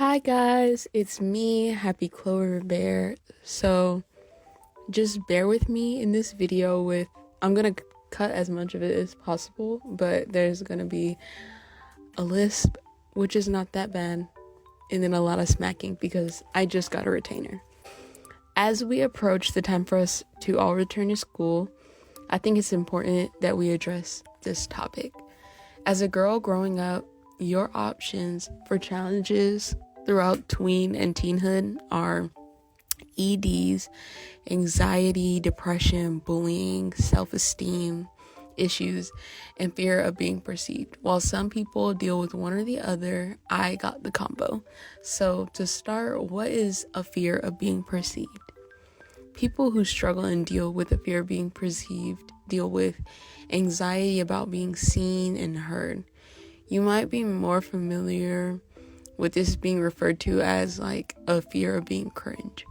Hi guys, it's me, Happy Clover Bear. So just bear with me in this video I'm gonna cut as much of it as possible, but there's gonna be a lisp, which is not that bad, and then a lot of smacking because I just got a retainer. As we approach the time for us to all return to school, I think it's important that we address this topic. As a girl growing up, your options for challenges throughout tween and teenhood are EDs, anxiety, depression, bullying, self-esteem issues, and fear of being perceived. While some people deal with one or the other, I got the combo. So to start, what is a fear of being perceived? People who struggle and deal with the fear of being perceived deal with anxiety about being seen and heard. You might be more familiar with this being referred to as like a fear of being cringe.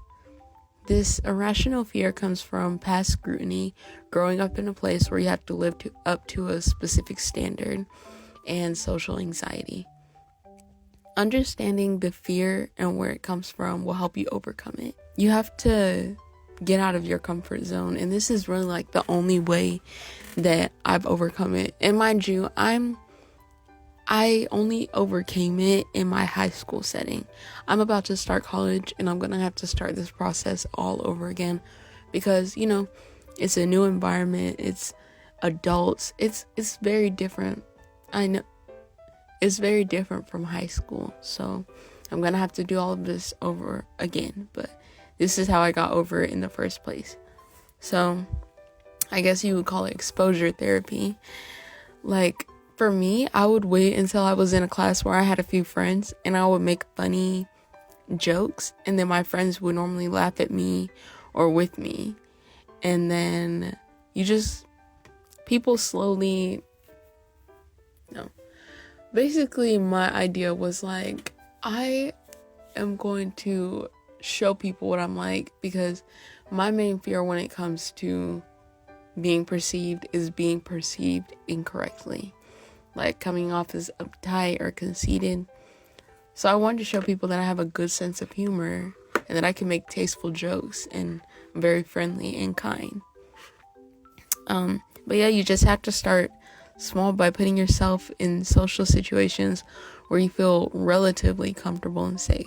This irrational fear comes from past scrutiny, growing up in a place where you have to live up to a specific standard, and social anxiety. Understanding the fear and where it comes from will help you overcome it. You have to get out of your comfort zone, and this is really like the only way that I've overcome it. And mind you, I only overcame it in my high school setting. I'm about to start college and I'm gonna have to start this process all over again because, it's a new environment, it's adults, it's very different. I know it's very different from high school, so I'm gonna have to do all of this over again, but this is how I got over it in the first place. So I guess you would call it exposure therapy. Like, for me, I would wait until I was in a class where I had a few friends and I would make funny jokes, and then my friends would normally laugh at me or with me. And then people slowly, no. Basically, my idea was like, I am going to show people what I'm like, because my main fear when it comes to being perceived is being perceived incorrectly, like coming off as uptight or conceited. So I wanted to show people that I have a good sense of humor and that I can make tasteful jokes and I'm very friendly and kind. But yeah, you just have to start small by putting yourself in social situations where you feel relatively comfortable and safe.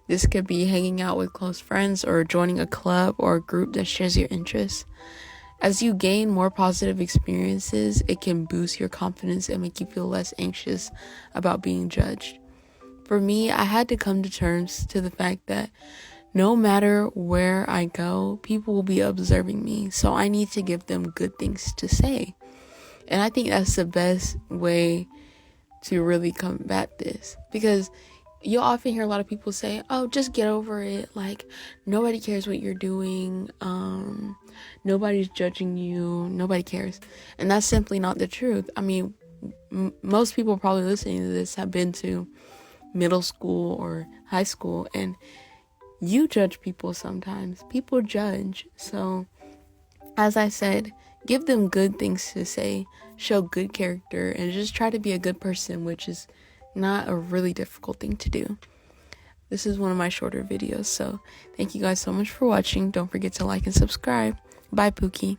This could be hanging out with close friends or joining a club or a group that shares your interests. As you gain more positive experiences, it can boost your confidence and make you feel less anxious about being judged. For me, I had to come to terms to the fact that no matter where I go, people will be observing me, so I need to give them good things to say. And I think that's the best way to really combat this, because you'll often hear a lot of people say, oh, just get over it. Like, nobody cares what you're doing. Nobody's judging you. Nobody cares. And that's simply not the truth. I mean, most people probably listening to this have been to middle school or high school, and you judge people sometimes. People judge. So, as I said, give them good things to say, show good character, and just try to be a good person, which is not a really difficult thing to do. This is one of my shorter videos, so thank you guys so much for watching. Don't forget to like and subscribe. Bye, Pookie.